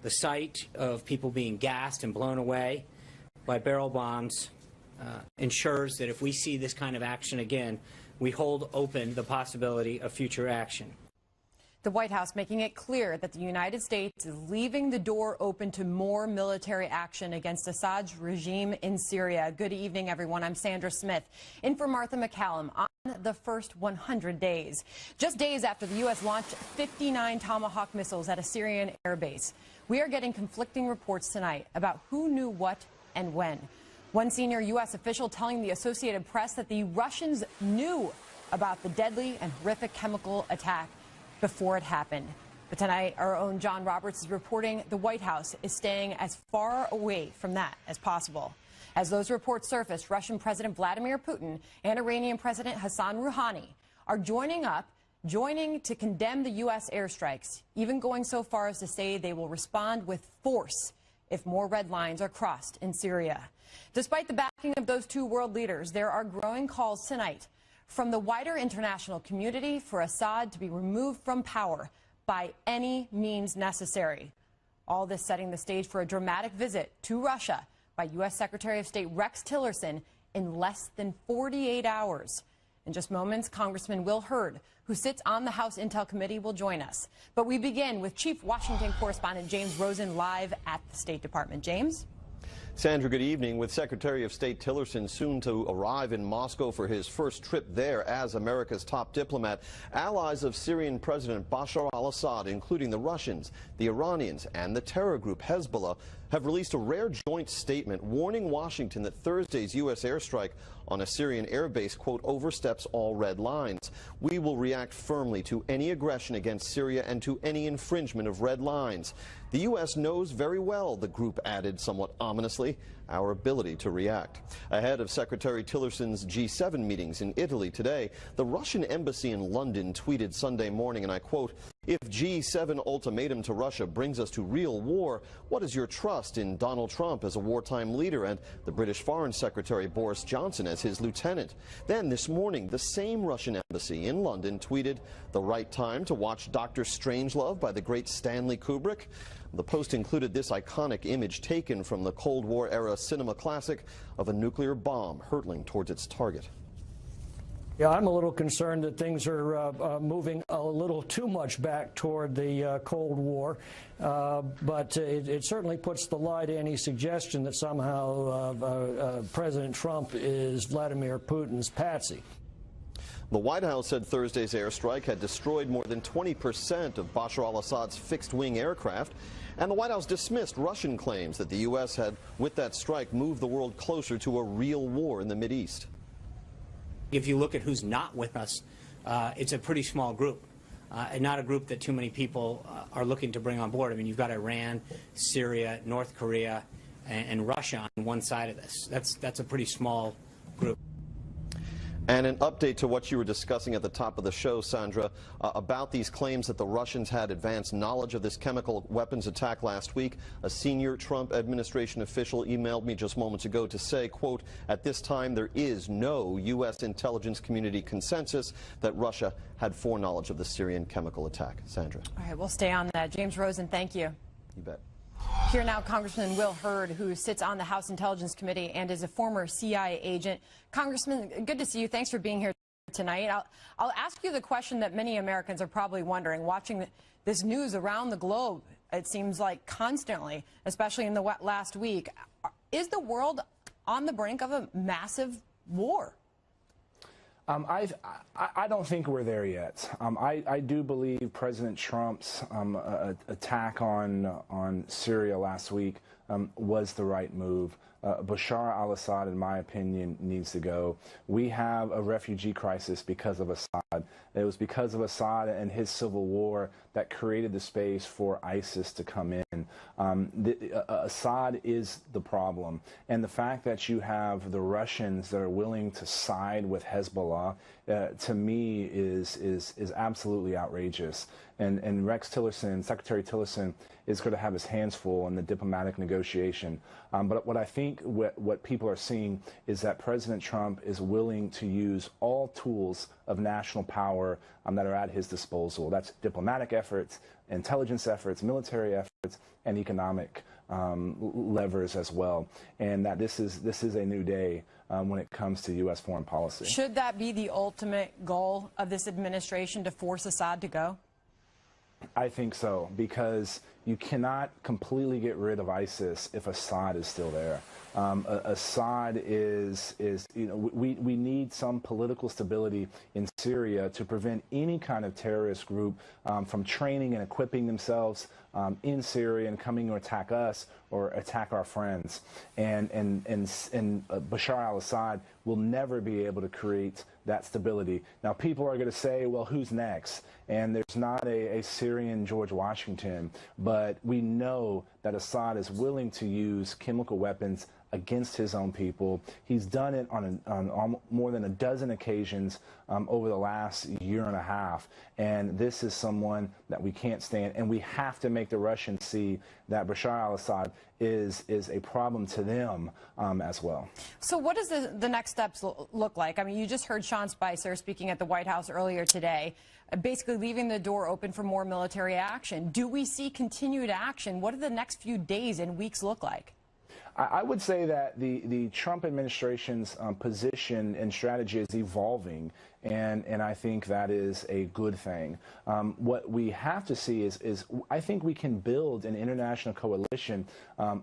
The sight of people being gassed and blown away by barrel bombs ensures that if we see this kind of action again, we hold open the possibility of future action. The White House making it clear that the United States is leaving the door open to more military action against Assad's regime in Syria. Good evening, everyone. I'm Sandra Smith, in for Martha McCallum on the first 100 days. Just days after the U.S. launched 59 Tomahawk missiles at a Syrian air base. We are getting conflicting reports tonight about who knew what and when. One senior U.S. official telling the Associated Press that the Russians knew about the deadly and horrific chemical attack before it happened. But tonight, our own John Roberts is reporting the White House is staying as far away from that as possible. As those reports surface, Russian President Vladimir Putin and Iranian President Hassan Rouhani are joining to condemn the U.S. airstrikes, even going so far as to say they will respond with force if more red lines are crossed in Syria. Despite the backing of those two world leaders, there are growing calls tonight from the wider international community for Assad to be removed from power by any means necessary. All this setting the stage for a dramatic visit to Russia by U.S. Secretary of State Rex Tillerson in less than 48 hours. In just moments, Congressman Will Hurd, who sits on the House Intel Committee, will join us. But we begin with Chief Washington Correspondent James Rosen live at the State Department. James? Sandra, good evening. With Secretary of State Tillerson soon to arrive in Moscow for his first trip there as America's top diplomat, allies of Syrian President Bashar al-Assad, including the Russians, the Iranians, and the terror group Hezbollah, have released a rare joint statement warning Washington that Thursday's U.S. airstrike on a Syrian airbase, quote, oversteps all red lines. We will react firmly to any aggression against Syria and to any infringement of red lines. The U.S. knows very well, the group added somewhat ominously, our ability to react. Ahead of Secretary Tillerson's G7 meetings in Italy today, the Russian embassy in London tweeted Sunday morning, and I quote, "If G7 ultimatum to Russia brings us to real war, what is your trust in Donald Trump as a wartime leader and the British Foreign Secretary Boris Johnson as his lieutenant?" Then this morning, the same Russian embassy in London tweeted, "The right time to watch Dr. Strangelove by the great Stanley Kubrick." The post included this iconic image taken from the Cold War-era cinema classic of a nuclear bomb hurtling towards its target. Yeah, I'm a little concerned that things are moving a little too much back toward the Cold War, but it certainly puts the lie to any suggestion that somehow President Trump is Vladimir Putin's patsy. The White House said Thursday's airstrike had destroyed more than 20% of Bashar al-Assad's fixed-wing aircraft, and the White House dismissed Russian claims that the U.S. had, with that strike, moved the world closer to a real war in the Mideast. If you look at who's not with us, it's a pretty small group, and not a group that too many people are looking to bring on board. I mean, you've got Iran, Syria, North Korea, and Russia on one side of this. That's a pretty small group. And an update to what you were discussing at the top of the show, Sandra, about these claims that the Russians had advanced knowledge of this chemical weapons attack last week. A senior Trump administration official emailed me just moments ago to say, quote, "At this time, there is no U.S. intelligence community consensus that Russia had foreknowledge of the Syrian chemical attack." Sandra. All right, we'll stay on that. James Rosen, thank you. You bet. Here now, Congressman Will Hurd, who sits on the House Intelligence Committee and is a former CIA agent. Congressman, good to see you. Thanks for being here tonight. I'll ask you the question that many Americans are probably wondering, watching this news around the globe, it seems like constantly, especially in the last week. Is the world on the brink of a massive war? I don't think we're there yet. I do believe President Trump's attack on Syria last week was the right move. Bashar al-Assad, in my opinion, needs to go. We have a refugee crisis because of Assad. It was because of Assad and his civil war that created the space for ISIS to come in. Assad is the problem. And the fact that you have the Russians that are willing to side with Hezbollah, to me, is absolutely outrageous. And Rex Tillerson, Secretary Tillerson, is going to have his hands full in the diplomatic negotiations negotiation. But what I think what people are seeing is that President Trump is willing to use all tools of national power that are at his disposal. That's diplomatic efforts, intelligence efforts, military efforts, and economic levers as well. And that this is a new day when it comes to U.S. foreign policy. Should that be the ultimate goal of this administration, to force Assad to go? I think so, because you cannot completely get rid of ISIS if Assad is still there. Assad is we need some political stability in Syria to prevent any kind of terrorist group from training and equipping themselves in Syria and coming to attack us or attack our friends. And Bashar al-Assad will never be able to create that stability. Now, people are going to say, well, who's next? And there's not a Syrian George Washington, but we know that Assad is willing to use chemical weapons against his own people. He's done it on more than a dozen occasions over the last year and a half. And this is someone that we can't stand. And we have to make the Russians see that Bashar al-Assad is a problem to them as well. So what does the next steps look like? I mean, you just heard Sean Spicer speaking at the White House earlier today, basically leaving the door open for more military action. Do we see continued action? What do the next few days and weeks look like? I would say that the Trump administration's position and strategy is evolving, and I think that is a good thing. What we have to see is I think we can build an international coalition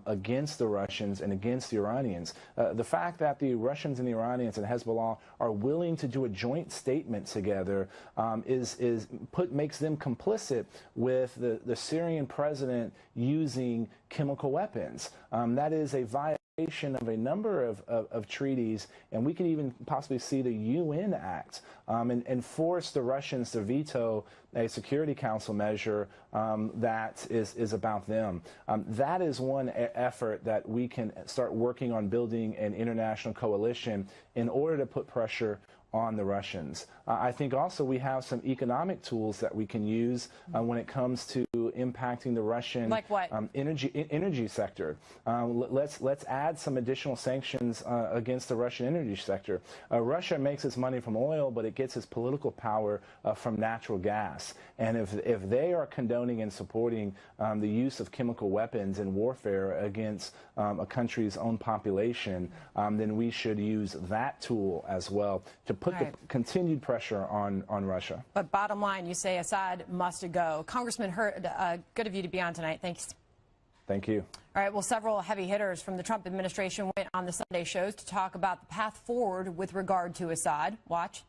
against the Russians and against the Iranians. The fact that the Russians and the Iranians and Hezbollah are willing to do a joint statement together makes them complicit with the Syrian president using chemical weapons. That is a violation of a number of treaties, and we could even possibly see the UN Act and force the Russians to veto a Security Council measure that is about them. That is one effort that we can start working on, building an international coalition in order to put pressure on the Russians. I think also we have some economic tools that we can use when it comes to impacting the Russian energy sector. Let's add some additional sanctions against the Russian energy sector. Russia makes its money from oil, but it gets its political power from natural gas. And if they are condoning and supporting the use of chemical weapons in warfare against a country's own population, then we should use that tool as well to put the continued pressure on Russia. But bottom line, you say Assad must go. Congressman Hurd, good of you to be on tonight. Thanks. Thank you. All right, well, several heavy hitters from the Trump administration went on the Sunday shows to talk about the path forward with regard to Assad. Watch.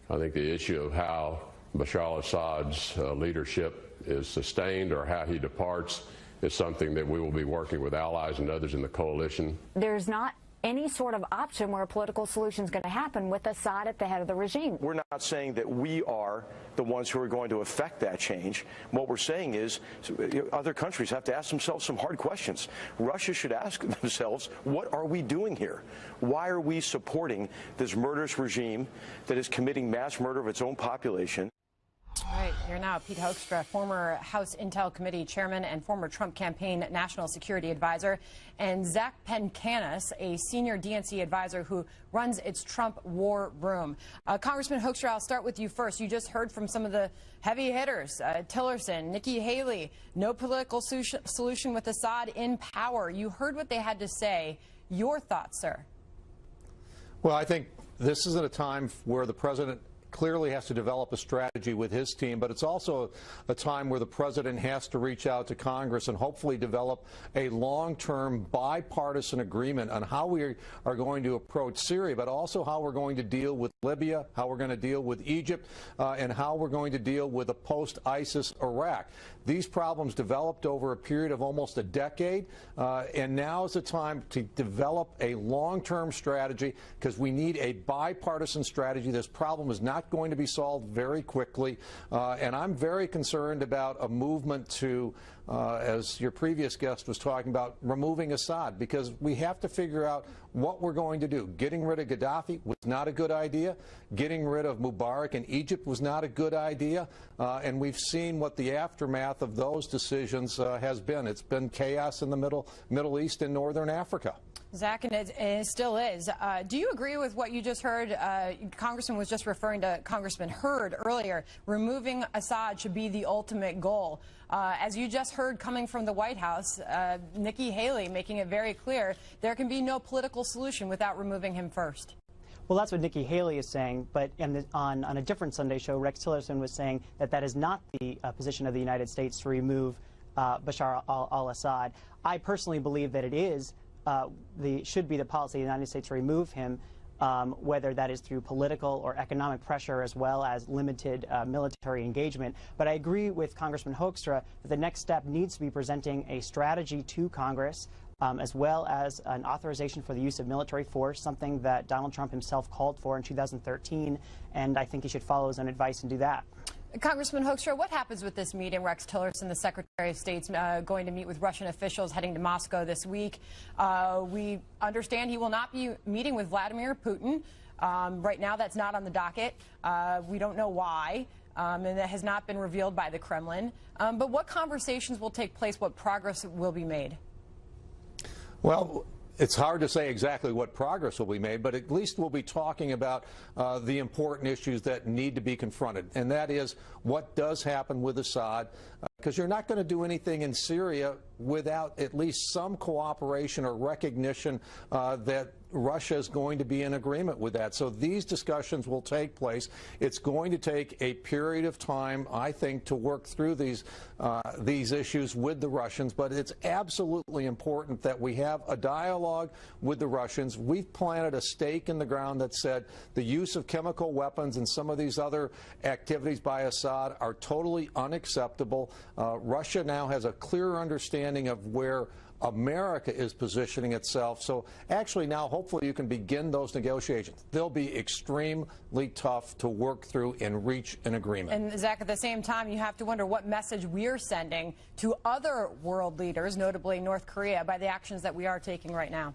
I think the issue of how Bashar al-Assad's leadership is sustained or how he departs is something that we will be working with allies and others in the coalition. There's not any sort of option where a political solution is going to happen with Assad at the head of the regime. We're not saying that we are the ones who are going to affect that change. What we're saying is other countries have to ask themselves some hard questions. Russia should ask themselves, what are we doing here? Why are we supporting this murderous regime that is committing mass murder of its own population? All right, here now, Pete Hoekstra, former House Intel Committee chairman and former Trump campaign national security advisor, and Zach Pencanis, a senior DNC advisor who runs its Trump war room. Congressman Hoekstra, I'll start with you first. You just heard from some of the heavy hitters, Tillerson, Nikki Haley, no political solution with Assad in power. You heard what they had to say. Your thoughts, sir? Well, I think this is at a time where the president clearly has to develop a strategy with his team, but it's also a time where the president has to reach out to Congress and hopefully develop a long-term bipartisan agreement on how we are going to approach Syria, but also how we're going to deal with Libya, how we're going to deal with Egypt, and how we're going to deal with a post-ISIS Iraq. These problems developed over a period of almost a decade, and now is the time to develop a long-term strategy, because we need a bipartisan strategy. This problem is not going to be solved very quickly, and I'm very concerned about a movement to, as your previous guest was talking about, removing Assad, because we have to figure out what we're going to do. Getting rid of Gaddafi was not a good idea. Getting rid of Mubarak in Egypt was not a good idea. And we've seen what the aftermath of those decisions has been. It's been chaos in the Middle East and Northern Africa. Zach, and it still is. Do you agree with what you just heard? Congressman was just referring to Congressman Hurd earlier. Removing Assad should be the ultimate goal. As you just heard coming from the White House, Nikki Haley making it very clear there can be no political solution without removing him first. Well, that's what Nikki Haley is saying, but on a different Sunday show, Rex Tillerson was saying that that is not the position of the United States to remove Bashar al-Assad. I personally believe that it is. Should be the policy of the United States to remove him, whether that is through political or economic pressure as well as limited military engagement. But I agree with Congressman Hoekstra that the next step needs to be presenting a strategy to Congress as well as an authorization for the use of military force, something that Donald Trump himself called for in 2013, and I think he should follow his own advice and do that. Congressman Hoekstra, what happens with this meeting? Rex Tillerson, the Secretary of State's going to meet with Russian officials heading to Moscow this week. We understand he will not be meeting with Vladimir Putin. Right now, that's not on the docket. We don't know why, and that has not been revealed by the Kremlin. But what conversations will take place? What progress will be made? Well, it's hard to say exactly what progress will be made, but at least we'll be talking about the important issues that need to be confronted, and that is what does happen with Assad, because you're not going to do anything in Syria without at least some cooperation or recognition that Russia is going to be in agreement with that. So these discussions will take place. It's going to take a period of time, I think, to work through these issues with the Russians, but it's absolutely important that we have a dialogue with the Russians. We've planted a stake in the ground that said the use of chemical weapons and some of these other activities by Assad are totally unacceptable. Russia now has a clear understanding of where America is positioning itself. So actually now hopefully you can begin those negotiations. They'll be extremely tough to work through and reach an agreement. And Zach, at the same time, you have to wonder what message we're sending to other world leaders, notably North Korea, by the actions that we are taking right now.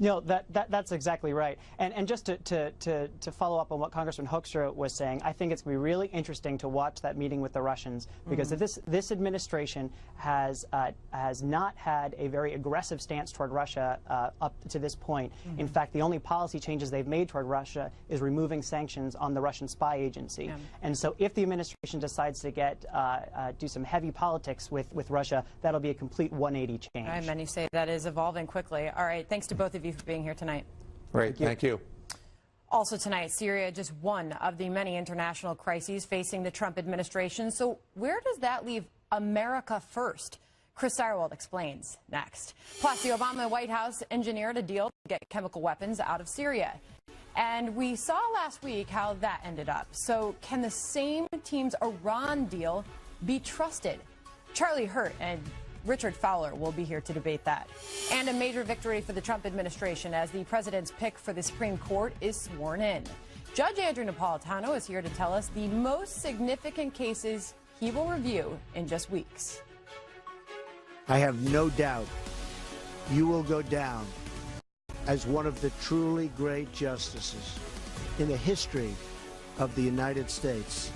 No, that's exactly right. And just to follow up on what Congressman Hoekstra was saying, I think it's going to be really interesting to watch that meeting with the Russians, because this administration has not had a very aggressive stance toward Russia up to this point. In fact, the only policy changes they've made toward Russia is removing sanctions on the Russian spy agency. And so if the administration decides to do some heavy politics with Russia, that'll be a complete 180 change. All right, many say that is evolving quickly. All right, thanks to both of you for being here tonight. Great, thank you. Also tonight, Syria, just one of the many international crises facing the Trump administration. So where does that leave America first? Chris Sirewald explains next. Plus, the Obama White House engineered a deal to get chemical weapons out of Syria. And we saw last week how that ended up. So can the same team's Iran deal be trusted? Charlie Hurt and Richard Fowler will be here to debate that. And a major victory for the Trump administration as the president's pick for the Supreme Court is sworn in. Judge Andrew Napolitano is here to tell us the most significant cases he will review in just weeks. I have no doubt you will go down as one of the truly great justices in the history of the United States.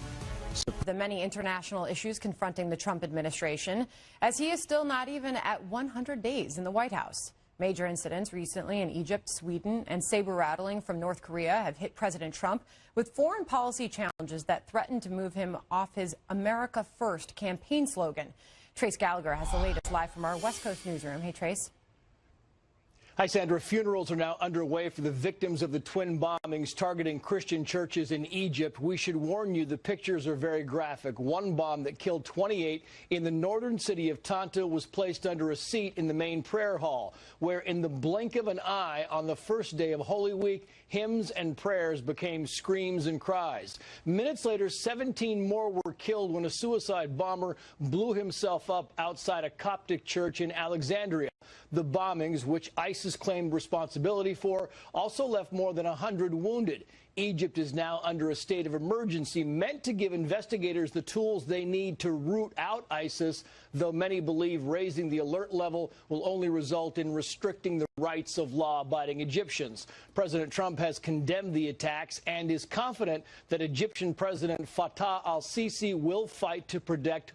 The many international issues confronting the Trump administration, as he is still not even at 100 days in the White House. Major incidents recently in Egypt, Sweden, and saber-rattling from North Korea have hit President Trump with foreign policy challenges that threaten to move him off his America First campaign slogan. Trace Gallagher has the latest live from our West Coast newsroom. Hey, Trace. Hi, Sandra. Funerals are now underway for the victims of the twin bombings targeting Christian churches in Egypt. We should warn you, the pictures are very graphic. One bomb that killed 28 in the northern city of Tanta was placed under a seat in the main prayer hall, where in the blink of an eye on the first day of Holy Week, hymns and prayers became screams and cries. Minutes later, 17 more were killed when a suicide bomber blew himself up outside a Coptic church in Alexandria. The bombings, which ISIS claimed responsibility for, also left more than 100 wounded. Egypt is now under a state of emergency meant to give investigators the tools they need to root out ISIS, though many believe raising the alert level will only result in restricting the rights of law-abiding Egyptians. President Trump has condemned the attacks and is confident that Egyptian President Fattah al-Sisi will fight to protect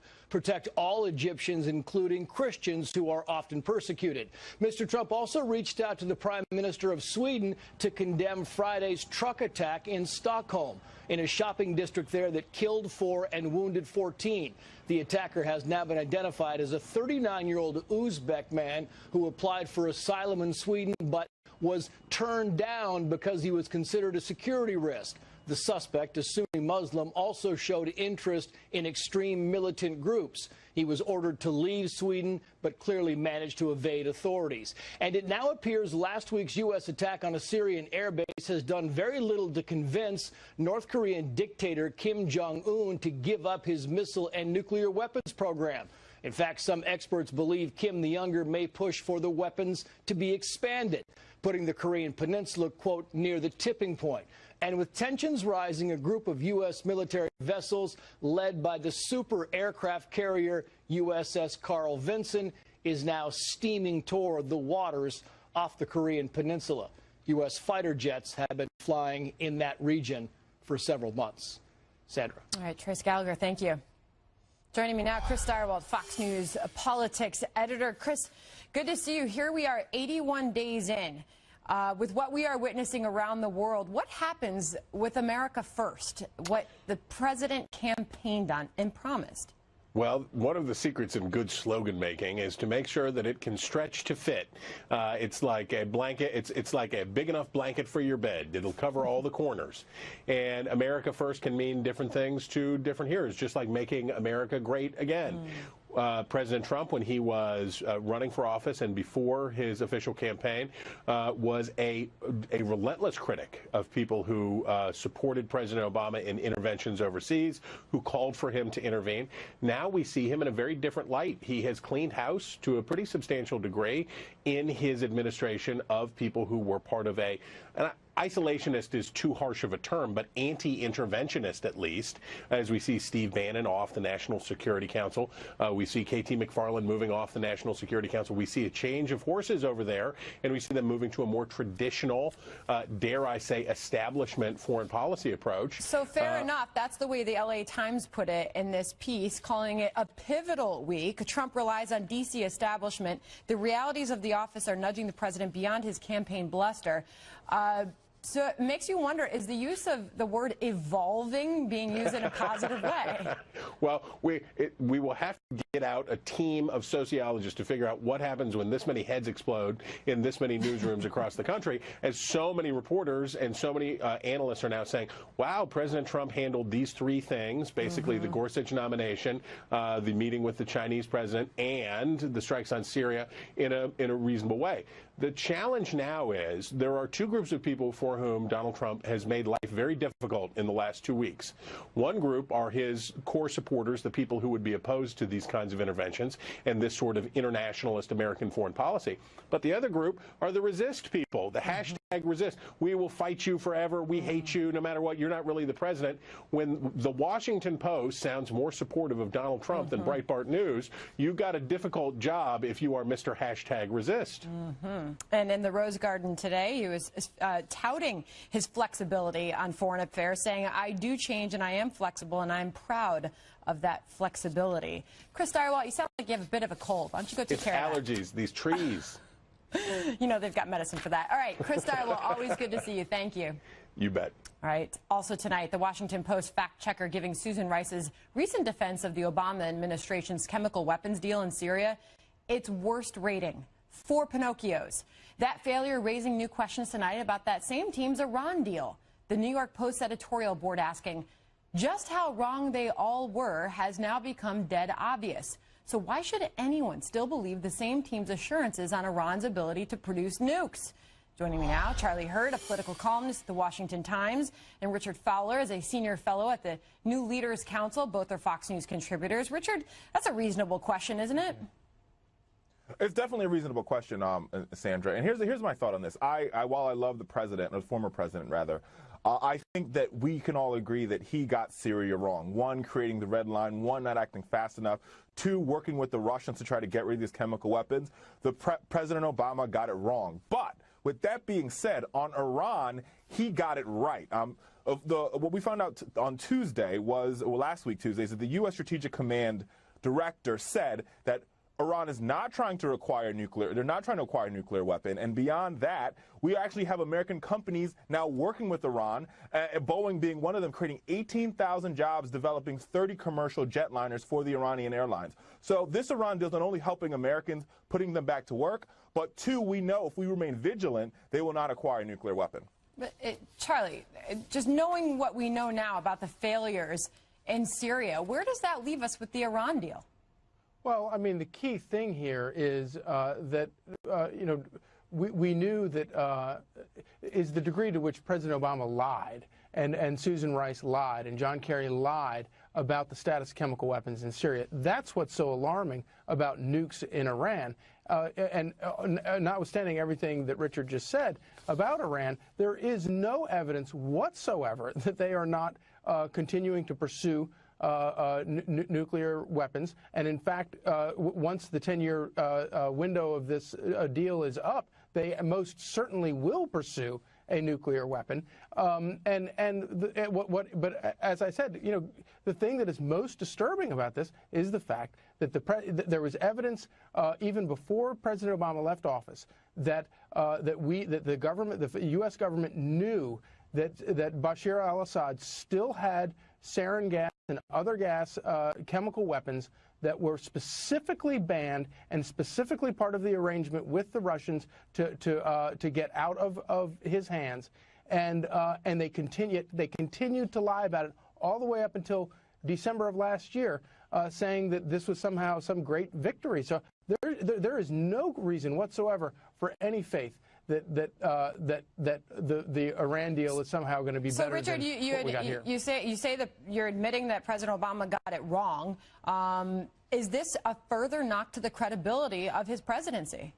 all Egyptians, including Christians who are often persecuted. Mr. Trump also reached out to the Prime Minister of Sweden to condemn Friday's truck attack in Stockholm, in a shopping district there that killed 4 and wounded 14. The attacker has now been identified as a 39-year-old Uzbek man who applied for asylum in Sweden but was turned down because he was considered a security risk. The suspect, a Sunni Muslim, also showed interest in extreme militant groups. He was ordered to leave Sweden, but clearly managed to evade authorities. And it now appears last week's U.S. attack on a Syrian airbase has done very little to convince North Korean dictator Kim Jong-un to give up his missile and nuclear weapons program. In fact, some experts believe Kim the Younger may push for the weapons to be expanded, putting the Korean peninsula, quote, near the tipping point. And with tensions rising, a group of U.S. military vessels led by the super aircraft carrier USS Carl Vinson is now steaming toward the waters off the Korean peninsula. U.S. fighter jets have been flying in that region for several months. Sandra. All right, Trace Gallagher, thank you. Joining me now, Chris Stirewalt, Fox News politics editor. Chris, good to see you. Here we are 81 days in. With what we are witnessing around the world, what happens with America First, what the president campaigned on and promised? Well, one of the secrets in good slogan making is to make sure that it can stretch to fit. It's like a blanket. It's like a big enough blanket for your bed. It'll cover all the corners. And America First can mean different things to different hearers, just like making America great again. President Trump, when he was running for office and before his official campaign, was a relentless critic of people who supported President Obama in interventions overseas, who called for him to intervene. Now we see him in a very different light. He has cleaned house to a pretty substantial degree in his administration of people who were part of isolationist is too harsh of a term, but anti-interventionist at least, as we see Steve Bannon off the National Security Council. We see KT McFarland moving off the National Security Council. We see a change of horses over there, and we see them moving to a more traditional, dare I say, establishment foreign policy approach. So fair enough. That's the way the LA Times put it in this piece, calling it a pivotal week. Trump relies on D.C. establishment. The realities of the office are nudging the president beyond his campaign bluster. So it makes you wonder, is the use of the word evolving being used in a positive way? Well, we will have to get out a team of sociologists to figure out what happens when this many heads explode in this many newsrooms across the country, as so many reporters and so many analysts are now saying, wow, President Trump handled these 3 things, basically the Gorsuch nomination, the meeting with the Chinese president, and the strikes on Syria in a reasonable way. The challenge now is there are 2 groups of people for whom Donald Trump has made life very difficult in the last 2 weeks. One group are his core supporters, the people who would be opposed to these kinds of interventions and this sort of internationalist American foreign policy. But the other group are the resist people, the hashtag resist. We will fight you forever. We hate you no matter what. You're not really the president. When the Washington Post sounds more supportive of Donald Trump than Breitbart News, you've got a difficult job if you are Mr. Hashtag resist. And in the Rose Garden today, he was touting his flexibility on foreign affairs, saying, I do change and I am flexible and I'm proud of that flexibility. Chris Stirewalt, you sound like you have a bit of a cold. Why don't you go take care of that? It's allergies, these trees. You know they've got medicine for that. All right, Chris Stirewalt, always good to see you. Thank you. You bet. All right. Also tonight, the Washington Post fact checker giving Susan Rice's recent defense of the Obama administration's chemical weapons deal in Syria its worst rating. 4 Pinocchios. That failure raising new questions tonight about that same team's Iran deal. The New York Post editorial board asking, just how wrong they all were has now become dead obvious. So why should anyone still believe the same team's assurances on Iran's ability to produce nukes? Joining me now, Charlie Hurd, a political columnist at the Washington Times, and Richard Fowler is a senior fellow at the New Leaders Council. Both are Fox News contributors. Richard, that's a reasonable question, isn't it? It's definitely a reasonable question, Sandra. And here's my thought on this. While I love the president, or the former president rather, I think that we can all agree that he got Syria wrong. One, creating the red line. One, not acting fast enough. Two, working with the Russians to try to get rid of these chemical weapons. President Obama got it wrong. But with that being said, on Iran, he got it right. What we found out on Tuesday was, well, last week Tuesday, is that the U.S. Strategic Command director said that Iran is not trying to acquire nuclear. They're not trying to acquire a nuclear weapon. And beyond that, we actually have American companies now working with Iran, Boeing being one of them, creating 18,000 jobs, developing 30 commercial jetliners for the Iranian airlines. So this Iran deal is not only helping Americans, putting them back to work, but two, we know if we remain vigilant, they will not acquire a nuclear weapon. But Charlie, just knowing what we know now about the failures in Syria, where does that leave us with the Iran deal? Well, I mean, the key thing here is that, you know, we knew that is the degree to which President Obama lied and Susan Rice lied and John Kerry lied about the status of chemical weapons in Syria. That's what's so alarming about nukes in Iran. And notwithstanding everything that Richard just said about Iran, there is no evidence whatsoever that they are not continuing to pursue nuclear weapons. And in fact, once the 10-year window of this deal is up, they most certainly will pursue a nuclear weapon. But as I said, you know, the thing that is most disturbing about this is the fact that there was evidence even before President Obama left office that the U.S. government knew that Bashar al-Assad still had sarin gas and other chemical weapons that were specifically banned and specifically part of the arrangement with the Russians to get out of his hands, and they continued to lie about it all the way up until December of last year, saying that this was somehow some great victory. So there is no reason whatsoever for any faith that the Iran deal is somehow going to be better Richard, than what we got here. You say that you're admitting that President Obama got it wrong. Is this a further knock to the credibility of his presidency?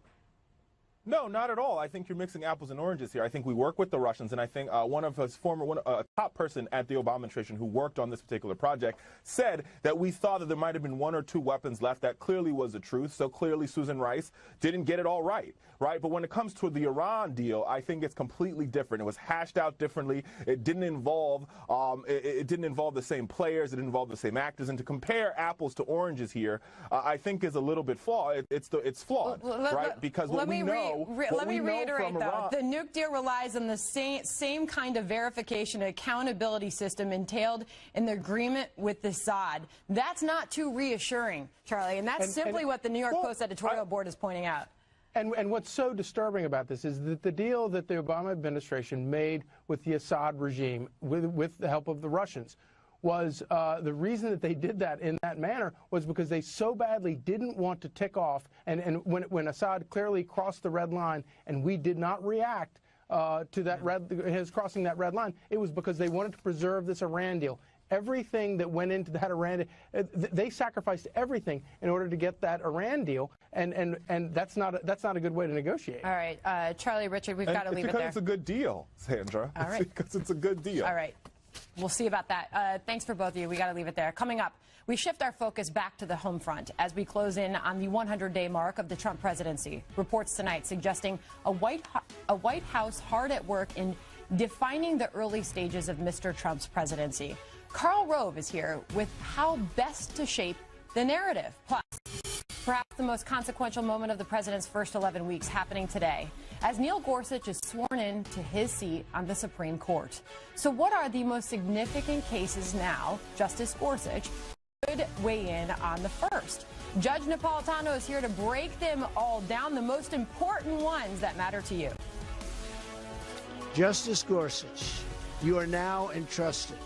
No, not at all. I think you're mixing apples and oranges here. I think we work with the Russians, and I think one of his a top person at the Obama administration who worked on this particular project said that we thought that there might have been 1 or 2 weapons left. That clearly was the truth. So clearly Susan Rice didn't get it all right. But when it comes to the Iran deal, I think it's completely different. It was hashed out differently. It didn't involve the same players. It didn't involve the same actors. And to compare apples to oranges here, I think is a little bit flawed. It's flawed, right? Because what we know. Let me reiterate, though. The nuke deal relies on the same kind of verification and accountability system entailed in the agreement with Assad. That's not too reassuring, Charlie, and that's simply what the New York Post editorial board is pointing out. And what's so disturbing about this is that the deal that the Obama administration made with the Assad regime, with the help of the Russians, was the reason that they did that in that manner was because they so badly didn't want to tick off. And when Assad clearly crossed the red line and we did not react to that his crossing that red line, it was because they wanted to preserve this Iran deal. Everything that went into that Iran, they sacrificed everything in order to get that Iran deal, and that's not a good way to negotiate. All right, Charlie, Richard, we've got to leave it there. Because it's a good deal, Sandra. All right. Because it's a good deal. All right. We'll see about that. Thanks for both of you. We got to leave it there. Coming up, we shift our focus back to the home front as we close in on the 100-day mark of the Trump presidency. Reports tonight suggesting a White House hard at work in defining the early stages of Mr. Trump's presidency. Karl Rove is here with how best to shape the narrative. Plus, perhaps the most consequential moment of the president's first 11 weeks happening today, as Neil Gorsuch is sworn in to his seat on the Supreme Court. So what are the most significant cases now Justice Gorsuch could weigh in on the first? Judge Napolitano is here to break them all down, the most important ones that matter to you. Justice Gorsuch, you are now entrusted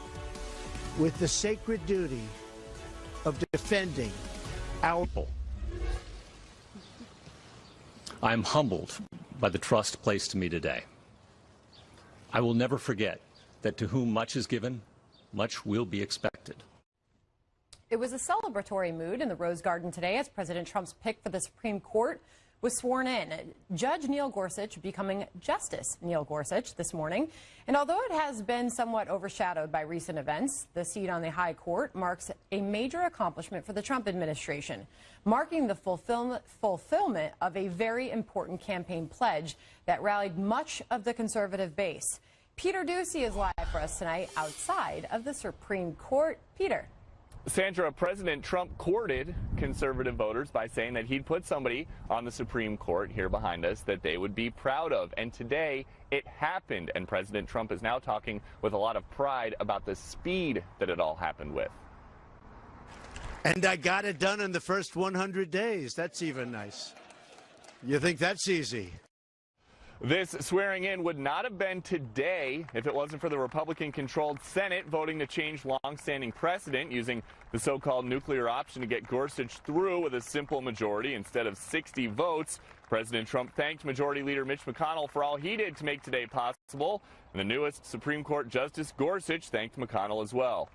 with the sacred duty of defending our people. I am humbled by the trust placed in me today. I will never forget that to whom much is given, much will be expected. It was a celebratory mood in the Rose Garden today as President Trump's pick for the Supreme Court was sworn in. Judge Neil Gorsuch becoming Justice Neil Gorsuch this morning. And although it has been somewhat overshadowed by recent events, the seat on the high court marks a major accomplishment for the Trump administration, marking the fulfillment of a very important campaign pledge that rallied much of the conservative base. Peter Ducey is live for us tonight outside of the Supreme Court. Peter. Sandra, President Trump courted conservative voters by saying that he'd put somebody on the Supreme Court here behind us that they would be proud of. And today it happened. And President Trump is now talking with a lot of pride about the speed that it all happened with. And I got it done in the first 100 days. That's even nice. You think that's easy? This swearing in would not have been today if it wasn't for the Republican-controlled Senate voting to change long-standing precedent using the so-called nuclear option to get Gorsuch through with a simple majority instead of 60 votes. President Trump thanked Majority Leader Mitch McConnell for all he did to make today possible. And the newest Supreme Court Justice Gorsuch thanked McConnell as well.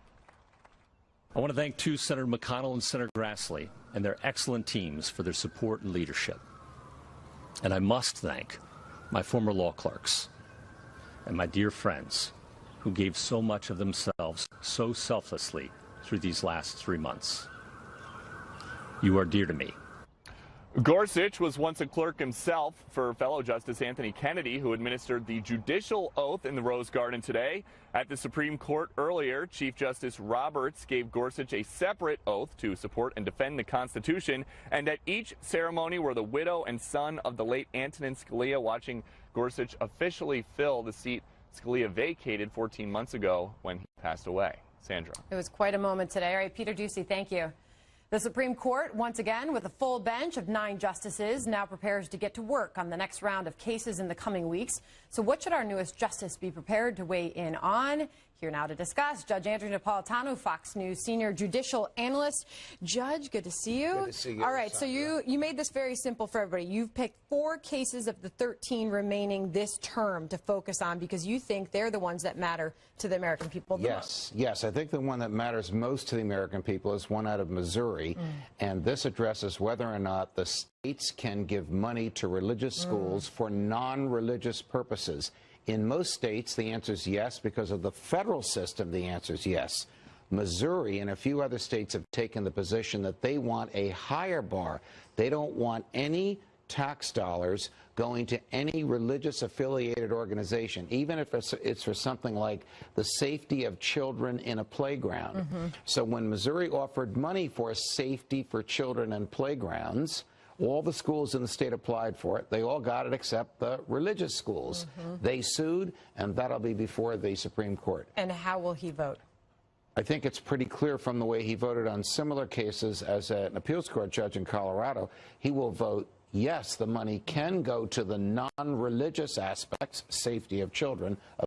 I want to thank too Senator McConnell and Senator Grassley and their excellent teams for their support and leadership. And I must thank my former law clerks and my dear friends who gave so much of themselves so selflessly through these last 3 months. You are dear to me. Gorsuch was once a clerk himself for fellow Justice Anthony Kennedy, who administered the judicial oath in the Rose Garden today. At the Supreme Court earlier, Chief Justice Roberts gave Gorsuch a separate oath to support and defend the Constitution. And at each ceremony were the widow and son of the late Antonin Scalia, watching Gorsuch officially fill the seat Scalia vacated 14 months ago when he passed away. Sandra. It was quite a moment today. All right, Peter Ducey, thank you. The Supreme Court, once again, with a full bench of 9 justices, now prepares to get to work on the next round of cases in the coming weeks. So what should our newest justice be prepared to weigh in on? Here now to discuss, Judge Andrew Napolitano, Fox News senior judicial analyst. Judge, good to see you. Good to see you. All right, so you made this very simple for everybody. You've picked 4 cases of the 13 remaining this term to focus on because you think they're the ones that matter to the American people the most. Yes, I think the one that matters most to the American people is one out of Missouri, and this addresses whether or not the states can give money to religious schools for non-religious purposes. In most states, the answer is yes. Because of the federal system, the answer is yes. Missouri and a few other states have taken the position that they want a higher bar. They don't want any tax dollars going to any religious affiliated organization, even if it's for something like the safety of children in a playground. So when Missouri offered money for safety for children in playgrounds, all the schools in the state applied for it. They all got it except the religious schools. They sued, and that'll be before the Supreme Court. And how will he vote? I think it's pretty clear from the way he voted on similar cases as an appeals court judge in Colorado. He will vote yes, the money can go to the non-religious aspects, safety of children,